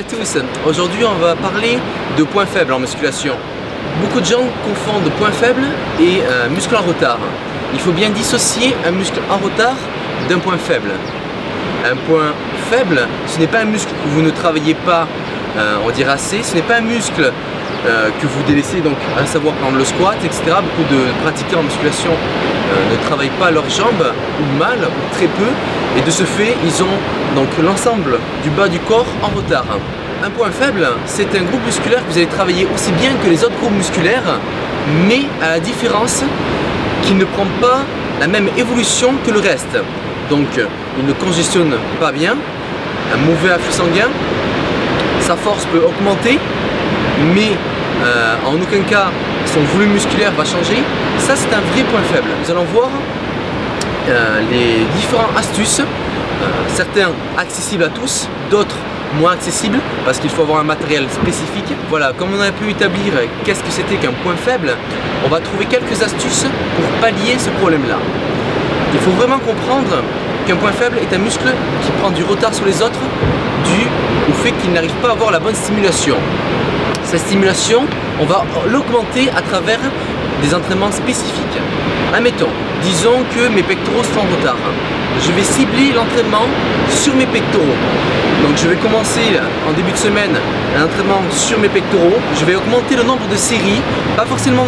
tous, aujourd'hui on va parler de points faibles en musculation. Beaucoup de gens confondent point faible et muscle en retard. Il faut bien dissocier un muscle en retard d'un point faible. Un point faible, ce n'est pas un muscle que vous ne travaillez pas, on dirait assez, ce n'est pas un muscle que vous délaissez, donc à savoir prendre le squat, etc. Beaucoup de pratiquants en musculation ne travaillent pas leurs jambes, ou mal, ou très peu, et de ce fait, ils ont donc l'ensemble du bas du corps en retard. Un point faible, c'est un groupe musculaire que vous allez travailler aussi bien que les autres groupes musculaires, mais à la différence qu'il ne prend pas la même évolution que le reste. Donc, il ne congestionne pas bien, un mauvais afflux sanguin, sa force peut augmenter, mais en aucun cas son volume musculaire va changer. Ça, c'est un vrai point faible. Nous allons voir les différentes astuces, certains accessibles à tous, d'autres moins accessibles parce qu'il faut avoir un matériel spécifique. Voilà, comme on a pu établir qu'est-ce que c'était qu'un point faible, on va trouver quelques astuces pour pallier ce problème-là. Il faut vraiment comprendre qu'un point faible est un muscle qui prend du retard sur les autres dû au fait qu'il n'arrive pas à avoir la bonne stimulation. Cette stimulation, on va l'augmenter à travers des entraînements spécifiques. Admettons, disons que mes pectoraux sont en retard. Je vais cibler l'entraînement sur mes pectoraux. Donc je vais commencer en début de semaine un entraînement sur mes pectoraux. Je vais augmenter le nombre de séries, pas forcément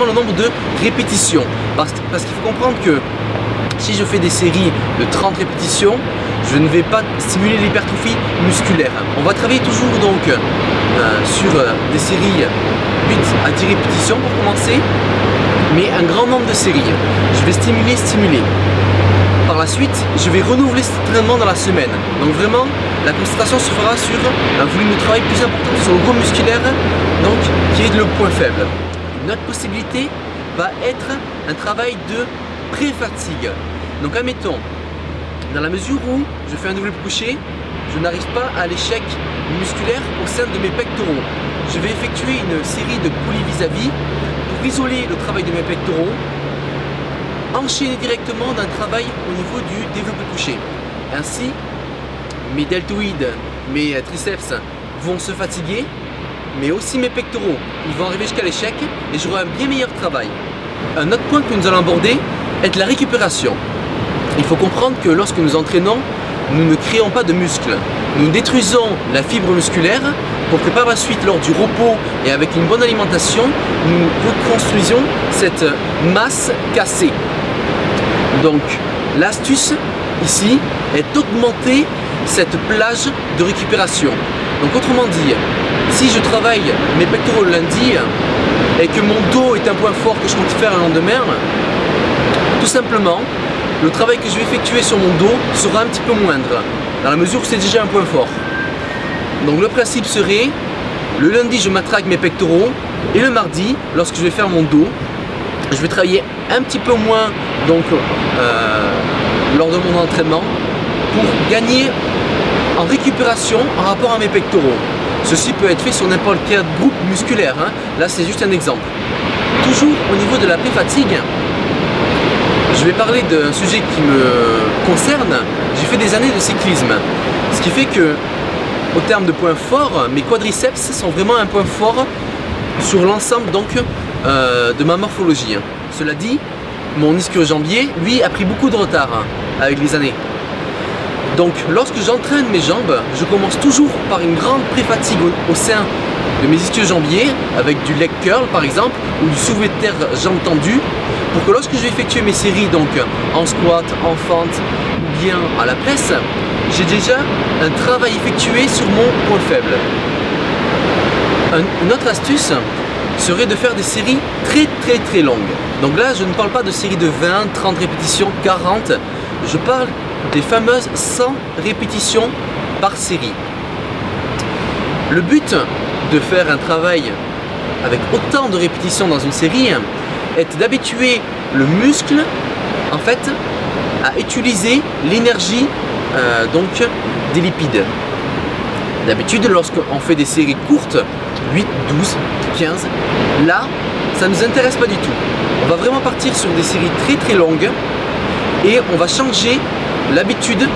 le nombre de répétitions. Parce qu'il faut comprendre que si je fais des séries de 30 répétitions, je ne vais pas stimuler l'hypertrophie musculaire. On va travailler toujours donc sur des séries 8 à 10 répétitions pour commencer, mais un grand nombre de séries. Je vais stimuler. Par la suite, je vais renouveler cet entraînement dans la semaine. Donc vraiment, la concentration se fera sur un volume de travail plus important sur le groupe musculaire, donc qui est le point faible. Une autre possibilité va être un travail de pré-fatigue. Donc admettons, dans la mesure où je fais un développé couché, je n'arrive pas à l'échec musculaire au sein de mes pectoraux. Je vais effectuer une série de poulies vis-à-vis pour isoler le travail de mes pectoraux, enchaîner directement d'un travail au niveau du développé couché. Ainsi, mes deltoïdes, mes triceps vont se fatiguer, mais aussi mes pectoraux. Ils vont arriver jusqu'à l'échec et j'aurai un bien meilleur travail. Un autre point que nous allons aborder est la récupération. Il faut comprendre que lorsque nous entraînons, nous ne créons pas de muscles. Nous détruisons la fibre musculaire pour que par la suite, lors du repos et avec une bonne alimentation, nous reconstruisions cette masse cassée. Donc, l'astuce ici est d'augmenter cette plage de récupération. Donc, autrement dit, si je travaille mes pectoraux le lundi et que mon dos est un point fort que je compte faire le lendemain, tout simplement, le travail que je vais effectuer sur mon dos sera un petit peu moindre, dans la mesure où c'est déjà un point fort. Donc le principe serait, le lundi je m'attraque mes pectoraux, et le mardi, lorsque je vais faire mon dos, je vais travailler un petit peu moins donc, lors de mon entraînement, pour gagner en récupération en rapport à mes pectoraux. Ceci peut être fait sur n'importe quel groupe musculaire, hein. Là c'est juste un exemple. Toujours au niveau de la pré-fatigue, je vais parler d'un sujet qui me concerne. J'ai fait des années de cyclisme, ce qui fait que, au terme de points forts, mes quadriceps sont vraiment un point fort sur l'ensemble donc de ma morphologie. Cela dit, mon ischio-jambier, lui, a pris beaucoup de retard avec les années. Donc, lorsque j'entraîne mes jambes, je commence toujours par une grande pré-fatigue au sein de mes ischio-jambiers, avec du leg curl par exemple, ou du soulevé de terre jambes tendues, pour que lorsque je vais effectuer mes séries donc en squat, en fente ou bien à la presse, j'ai déjà un travail effectué sur mon point faible. Une autre astuce serait de faire des séries très longues. Donc là, je ne parle pas de séries de 20, 30 répétitions, 40, je parle des fameuses 100 répétitions par série. Le but de faire un travail avec autant de répétitions dans une série est d'habituer le muscle en fait à utiliser l'énergie donc des lipides. D'habitude, lorsqu'on fait des séries courtes, 8, 12, 15, là, ça ne nous intéresse pas du tout. On va vraiment partir sur des séries très longues et on va changer l'habitude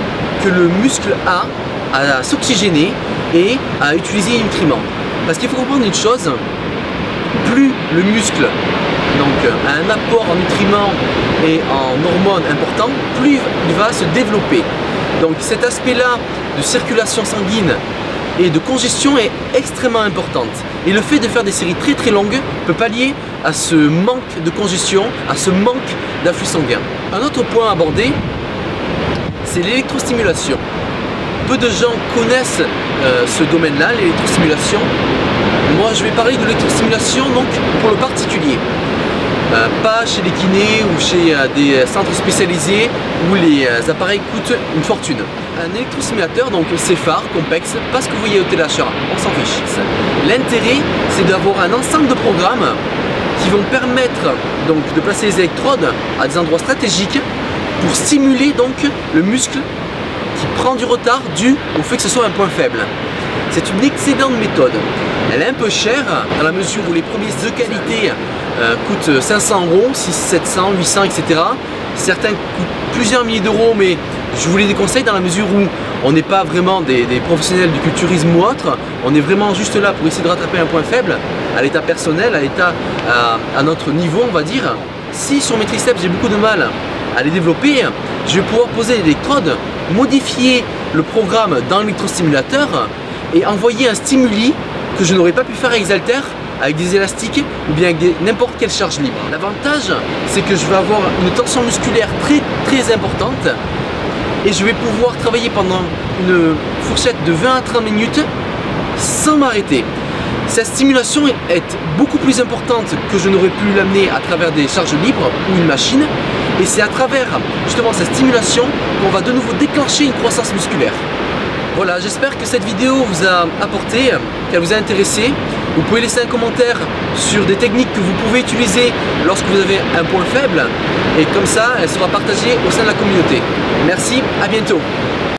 que le muscle a à s'oxygéner et à utiliser les nutriments. Parce qu'il faut comprendre une chose, plus le muscle a un apport en nutriments et en hormones important, plus il va se développer. Donc cet aspect-là de circulation sanguine et de congestion est extrêmement importante. Et le fait de faire des séries très longues peut pallier à ce manque de congestion, à ce manque d'afflux sanguin. Un autre point à aborder, c'est l'électrostimulation. Peu de gens connaissent ce domaine-là, l'électrostimulation. Moi je vais parler de l'électrostimulation donc pour le particulier. Pas chez les kinés ou chez des centres spécialisés où les appareils coûtent une fortune. Un électrostimulateur, donc Céphare, Compex, pas ce que vous voyez au téléachat, on s'en fiche. L'intérêt, c'est d'avoir un ensemble de programmes qui vont permettre donc de placer les électrodes à des endroits stratégiques pour stimuler donc le muscle qui prend du retard dû au fait que ce soit un point faible. C'est une excellente méthode. Elle est un peu chère dans la mesure où les premiers de qualité coûtent 500 €, 600, 700, 800, etc. Certains coûtent plusieurs milliers d'euros, mais je vous les déconseille dans la mesure où on n'est pas vraiment des professionnels du culturisme ou autre. On est vraiment juste là pour essayer de rattraper un point faible à l'état personnel, à l'état à notre niveau, on va dire. Si sur mes triceps j'ai beaucoup de mal à les développer, je vais pouvoir poser l'électrode, modifier le programme dans l'électrostimulateur et envoyer un stimuli que je n'aurais pas pu faire avec des haltères, avec des élastiques ou bien avec n'importe quelle charge libre. L'avantage, c'est que je vais avoir une tension musculaire très importante et je vais pouvoir travailler pendant une fourchette de 20 à 30 minutes sans m'arrêter. Cette stimulation est beaucoup plus importante que je n'aurais pu l'amener à travers des charges libres ou une machine, et c'est à travers justement cette stimulation qu'on va de nouveau déclencher une croissance musculaire. Voilà, j'espère que cette vidéo vous a apporté, qu'elle vous a intéressé. Vous pouvez laisser un commentaire sur des techniques que vous pouvez utiliser lorsque vous avez un point faible, et comme ça, elle sera partagée au sein de la communauté. Merci, à bientôt.